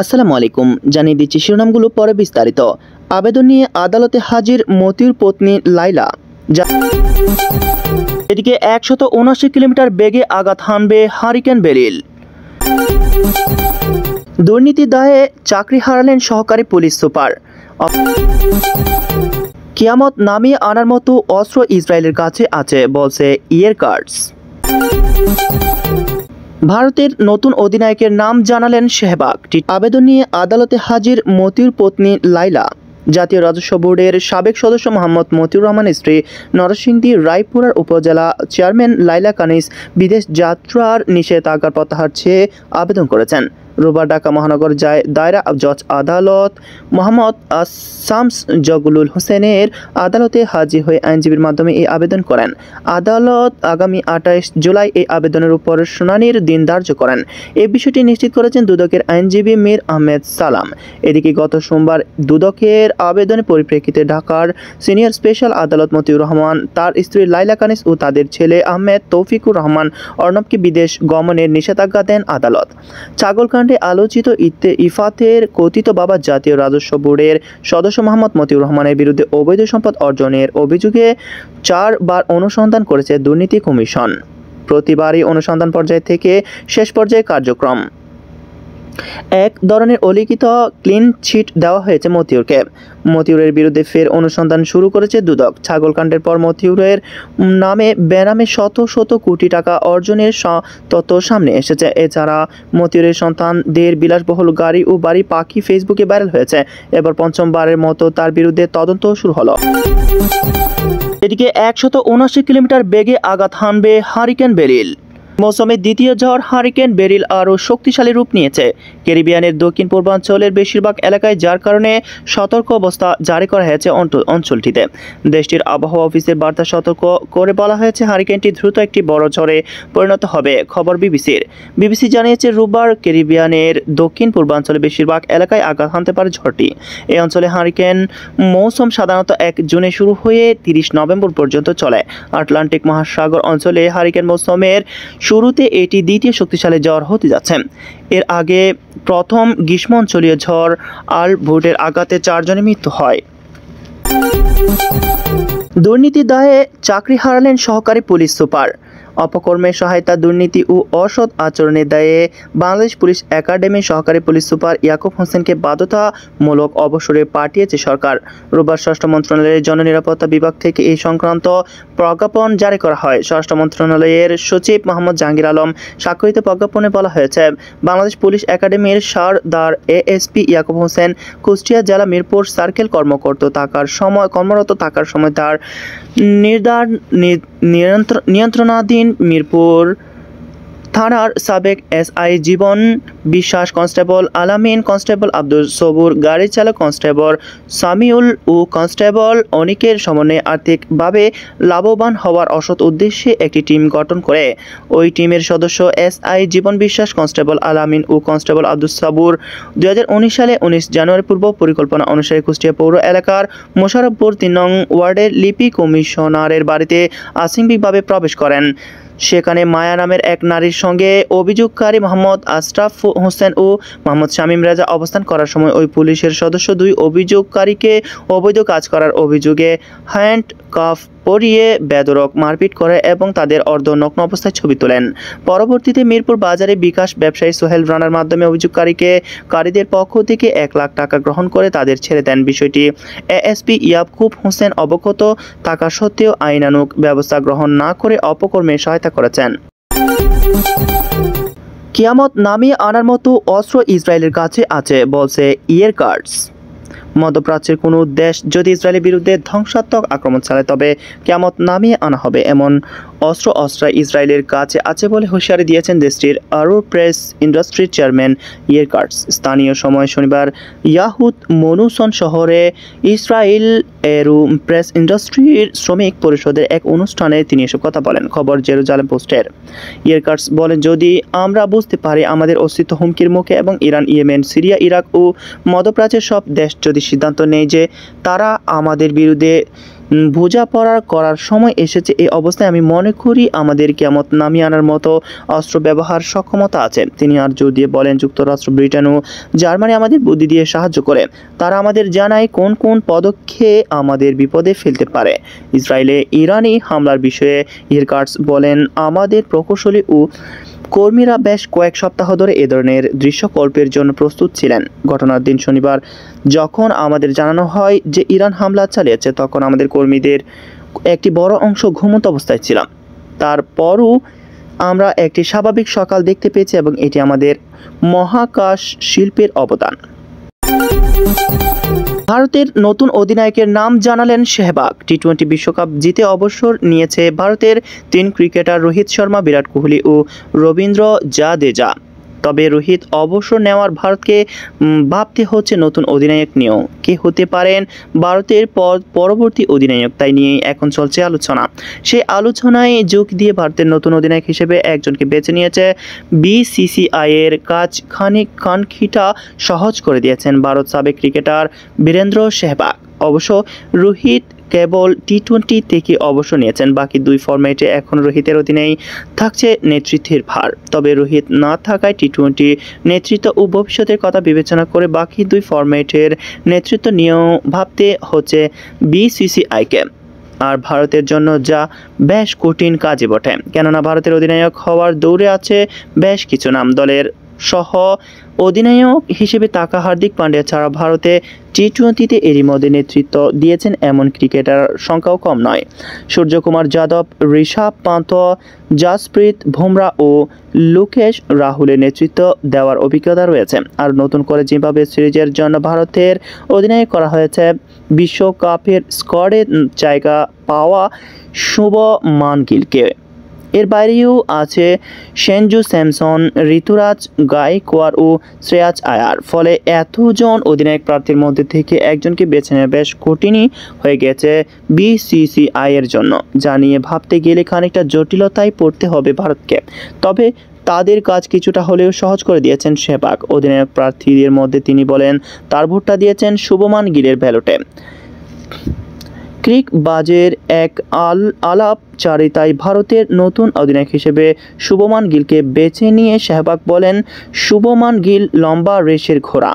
আসসালামু আলাইকুম। জানিয়ে দিচ্ছি শিরোনামগুলো পরে বিস্তারিত। আবেদন নিয়ে আদালতে হাজির মতিউর পত্নী লাইলা। এদিকে 179 কিলোমিটার বেগে আঘাত হানবে হারিকেন বেরিল। দুর্নীতি দায়ে চাকরি হারালেন সহকারী পুলিশ সুপার। কিয়ামত নামিয়ে আনার মতো অস্ত্র ইসরায়েলের কাছে আছে বলছে ইয়েরকার্স। ভারতের নতুন অধিনায়কের নাম জানালেন শেহবাগ। আবেদন নিয়ে আদালতে হাজির মতিউর পত্নী লাইলা। জাতীয় রাজস্ব বোর্ডের সাবেক সদস্য মোহাম্মদ মতিউর রহমানের স্ত্রী নরসিংদী রায়পুরার উপজেলা চেয়ারম্যান লাইলা কানিস বিদেশ যাত্রার নিষেধাজ্ঞা প্রত্যাহার চেয়ে আবেদন করেছেন। রোববার ঢাকা মহানগর দায়রা জজ আদালত মোহাম্মদ শামস জগুলুল হোসেনের আদালতে হাজির হয়ে আইনজীবীর মাধ্যমে এই আবেদন করেন। আদালত আগামী 28 জুলাই এই আবেদনের উপর শুনানির দিন ধার্য করেন। এই বিষয়টি নিশ্চিত করেছেন দুদকের আইনজীবী মীর আহমেদ সালাম। এদিকে গত সোমবার দুদকের আবেদনের পরিপ্রেক্ষিতে ঢাকার সিনিয়র স্পেশাল আদালত মতিউর রহমান, তার স্ত্রী লাইলা কানিস ও তাদের ছেলে আহমেদ তৌফিকুর রহমান অর্ণবকে বিদেশ গমনের নিষেধাজ্ঞা দেন আদালত। ছাগলকাণ্ডে আলোচিত ইফাতের কথিত বাবা জাতীয় রাজস্ব বোর্ডের সদস্য মোহাম্মদ মতিউর রহমানের বিরুদ্ধে অবৈধ সম্পদ অর্জনের অভিযোগে 4 বার অনুসন্ধান করেছে দুর্নীতি কমিশন। প্রতিবারই অনুসন্ধান পর্যায় থেকে শেষ পর্যায়ে কার্যক্রম। এক ধরনের অলিখিত ক্লিন চিট দেওয়া হয়েছে মতিউরকে। মতিউরের বিরুদ্ধে ফের অনুসন্ধান শুরু করেছে দুদক। ছাগলকাণ্ডের পর মতিউরের নামে বেনামে শত শত কোটি টাকা অর্জনের তথ্য সামনে এসেছে। এছাড়া মতিউরের সন্তানদের বিলাসবহুল গাড়ি ও বাড়ি পাখি ফেসবুকে ভাইরাল হয়েছে। এবার পঞ্চমবারের মতো তার বিরুদ্ধে তদন্ত শুরু হলো। এদিকে 179 কিলোমিটার বেগে আঘাত হানবে হারিকেন বেরিল। মৌসুমের দ্বিতীয় ঝড় হারিকেন বেরিল আরও শক্তিশালী রূপ নিয়েছে ক্যারিবিয়ানের দক্ষিণ পূর্বাঞ্চলের বেশিরভাগ এলাকায়, যার কারণে সতর্ক অবস্থা জারি করা হয়েছে অঞ্চলটিতে। দেশটির আবহাওয়া অফিসের বার্তা সতর্ক করে বলা হয়েছে হারিকেনটি দ্রুত একটি বড় ঝড়ে পরিণত হবে। খবর বিবিসি জানিয়েছে রোববার ক্যারিবিয়ানের দক্ষিণ পূর্বাঞ্চলে বেশিরভাগ এলাকায় আঘাত হানতে পারে ঝড়টি। এই অঞ্চলে হারিকেন মৌসুম সাধারণত 1 জুনে শুরু হয়ে 30 নভেম্বর পর্যন্ত চলে। আটলান্টিক মহাসাগর অঞ্চলে হারিকেন মৌসুমের শুরুতে এটি দ্বিতীয় শক্তিশালী ঝড় হতে যাচ্ছে। এর আগে প্রথম গ্রীষ্মাঞ্চলীয় ঝড় আল ভোটের আঘাতে 4 জনের মৃত্যু হয়। দুর্নীতি দায়ে চাকরি হারালেন সহকারী পুলিশ সুপার। অপকর্মের সহায়তা, দুর্নীতি ও অসৎ আচরণের দায়ে বাংলাদেশ পুলিশ একাডেমির সহকারী পুলিশ সুপার ইয়াকুব হোসেনকে বাধ্যতামূলক অবসরে পাঠিয়েছে সরকার। রোববার স্বরাষ্ট্র মন্ত্রণালয়ের জননিরাপত্তা বিভাগ থেকে এই সংক্রান্ত প্রজ্ঞাপন জারি করা হয়। স্বরাষ্ট্র মন্ত্রণালয়ের সচিব মোহাম্মদ জাহাঙ্গীর আলম স্বাক্ষরিত প্রজ্ঞাপনে বলা হয়েছে, বাংলাদেশ পুলিশ একাডেমির সারদার এএসপি ইয়াকুব হোসেন কুষ্টিয়া জেলা মিরপুর সার্কেল কর্মরত থাকার সময় তার নিয়ন্ত্রণাধীন মিরপুর থানার সাবেক এসআই জীবন বিশ্বাস, কনস্টেবল আলামিন, কনস্টেবল আব্দুল সবুর, গাড়ি চালক কনস্টেবল সামিউল ও কনস্টেবল অনিকের সমন্বয়ে আর্থিকভাবে লাভবান হওয়ার অসৎ উদ্দেশ্যে একটি টিম গঠন করে। ওই টিমের সদস্য এসআই জীবন বিশ্বাস, কনস্টেবল আলামিন ও কনস্টেবল আব্দুল সবুর 2019 সালে 19 জানুয়ারি পূর্ব পরিকল্পনা অনুসারে কুষ্টিয়া পৌর এলাকার মোশাররফপুর 3 নং ওয়ার্ডের লিপি কমিশনারের বাড়িতে আংশিকভাবে প্রবেশ করেন। সেখানে মায়া নামের এক নারীর সঙ্গে অভিযোগকারী মোহাম্মদ আশরাফ হোসেন ও মোহাম্মদ শামীম রেজা অবস্থান করার সময় ওই পুলিশের সদস্য 2 অভিযোগকারীকে অবৈধ কাজ করার অভিযোগে হ্যান্ড কাফ পরিয়ে বেধড়ক মারপিট করে এবং তাদের অর্ধনগ্ন অবস্থায় ছবি তোলেন। পরবর্তীতে মিরপুর বাজারে বিকাশ ব্যবসায়ী সোহেল রানার মাধ্যমে অভিযোগকারীদের পক্ষ থেকে 1 লাখ টাকা গ্রহণ করে তাদের ছেড়ে দেন। বিষয়টি এএসপি ইয়াকুব হোসেন অবগত থাকা সত্ত্বেও আইনানুগ ব্যবস্থা গ্রহণ না করে অপকর্মে সহায়তা করেছেন। কিয়ামত নামিয়ে আনার মতো অস্ত্র ইসরায়েলের কাছে আছে বলছে ইয়েরকার্স। মধ্যপ্রাচ্যের কোনো দেশ যদি ইসরায়েলের বিরুদ্ধে ধ্বংসাত্মক আক্রমণ চালায় তবে কিয়ামত নামিয়ে আনা হবে এমন অস্ত্র ইসরায়েলের কাছে আছে বলে হুঁশিয়ারি দিয়েছেন দেশটির আরো প্রেস ইন্ডাস্ট্রির চেয়ারম্যান ইয়েরকার্স। স্থানীয় সময় শনিবার ইয়াহুদ মনুসন শহরে ইসরায়েল এরু প্রেস ইন্ডাস্ট্রির শ্রমিক পরিষদের এক অনুষ্ঠানে তিনি এসব কথা বলেন। খবর জেরুজালেম পোস্টের। ইয়েরকার্স বলেন, যদি আমরা বুঝতে পারি আমাদের অস্তিত্ব হুমকির মুখে এবং ইরান, ইয়েমেন, সিরিয়া, ইরাক ও মধ্যপ্রাচ্যের সব দেশ যদি সিদ্ধান্ত নেয় যে তারা আমাদের বিরুদ্ধে বোঝাপড়া করার সময় এসেছে। এই অবস্থায় আমি মনে করি আমাদের কিয়ামত নামিয়ে আনার মতো অস্ত্র ব্যবহার সক্ষমতা আছে। তিনি আর জোর দিয়ে বলেন, যুক্তরাষ্ট্র, ব্রিটেন ও জার্মানি আমাদের বুদ্ধি দিয়ে সাহায্য করে। তারা আমাদের জানায় কোন কোন পদক্ষেপ আমাদের বিপদে ফেলতে পারে। ইসরায়েলে ইরানি হামলার বিষয়ে হিরকাটস বলেন, আমাদের প্রকৌশলী ও কর্মীরা বেশ কয়েক সপ্তাহ ধরে এ ধরনের দৃশ্যকল্পের জন্য প্রস্তুত ছিলেন। ঘটনার দিন শনিবার যখন আমাদের জানানো হয় যে ইরান হামলা চালিয়েছে, তখন আমাদের কর্মীদের একটি বড় অংশ ঘুমন্ত অবস্থায় ছিলাম। তারপরও আমরা একটি স্বাভাবিক সকাল দেখতে পেয়েছি এবং এটি আমাদের মহাকাশ শিল্পের অবদান। ভারতের নতুন অধিনায়কের নাম জানালেন শেহবাগ। টি-20 বিশ্বকাপ জিতে অবসর নিয়েছে ভারতের 3 ক্রিকেটার রোহিত শর্মা, বিরাট কোহলি ও রবীন্দ্র জাদেজা। তবে রোহিত অবসর নেওয়ার ভারতকে ভাবতে হচ্ছে নতুন অধিনায়ক নিয়েও। কে হতে পারেন ভারতের পরবর্তী অধিনায়ক, তাই নিয়ে এখন চলছে আলোচনা। সেই আলোচনায় যোগ দিয়ে ভারতের নতুন অধিনায়ক হিসেবে একজনকে বেছে নিয়েছে বিসিসিআই এর কাজ খানিকটা সহজ করে দিয়েছেন ভারত সাবেক ক্রিকেটার বীরেন্দ্র সেহবাগ। অবশ্য রোহিত কেবল টি-20 থেকে অবসর নিয়েছেন। বাকি 2 ফরম্যাটে এখন রোহিতের অধীনেই থাকছে নেতৃত্বের ভার। তবে রোহিত না থাকায় টি-20 নেতৃত্ব ও ভবিষ্যতের কথা বিবেচনা করে বাকি 2 ফরম্যাটের নেতৃত্ব নিয়েও ভাবতে হচ্ছে বিসিসিআইকে। আর ভারতের জন্য যা বেশ কঠিন কাজই বটে, কেননা ভারতের অধিনায়ক হওয়ার দৌড়ে আছে বেশ কিছু নাম। দলের সহ অধিনায়ক হিসেবে তাকা হার্দিক পান্ডিয়া ছাড়া ভারতে টি-20তে এরই মধ্যে নেতৃত্ব দিয়েছেন এমন ক্রিকেটার সংখ্যাও কম নয়। সূর্যকুমার যাদব, ঋষভ পান্ত, জাসপ্রীত বুমরা ও লোকেশ রাহুলের নেতৃত্ব দেওয়ার অভিজ্ঞতা রয়েছে। আর নতুন করে জিম্বাবুয়ে সিরিজের জন্য ভারতের অধিনায়ক করা হয়েছে বিশ্বকাপের স্কোয়াডে জায়গা পাওয়া শুভমান গিলকে। এর বাইরেও আছে সেনজু স্যামসন, ঋতুরাজ গায়কোয়াড় ও শ্রেয়াস আয়ার। ফলে এতজন অধিনায়ক প্রার্থীর মধ্যে থেকে একজনকে বেছে নেওয়া বেশ কঠিনই হয়ে গেছে বিসিসিআই এর জন্য, যা নিয়ে ভাবতে গেলে খানিকটা জটিলতায় পড়তে হবে ভারতকে। তবে তাদের কাজ কিছুটা হলেও সহজ করে দিয়েছেন শেহবাগ। অধিনায়ক প্রার্থীদের মধ্যে তিনি বলেন তার ভোটটা দিয়েছেন শুভমান গিলের ব্যালটে। ক্রিকবাজের এক আলাপচারিতায় ভারতের নতুন অধিনায়ক হিসেবে শুভমান গিলকে বেছে নিয়ে শেহবাগ বলেন, শুভমান গিল লম্বা রেসের ঘোড়া।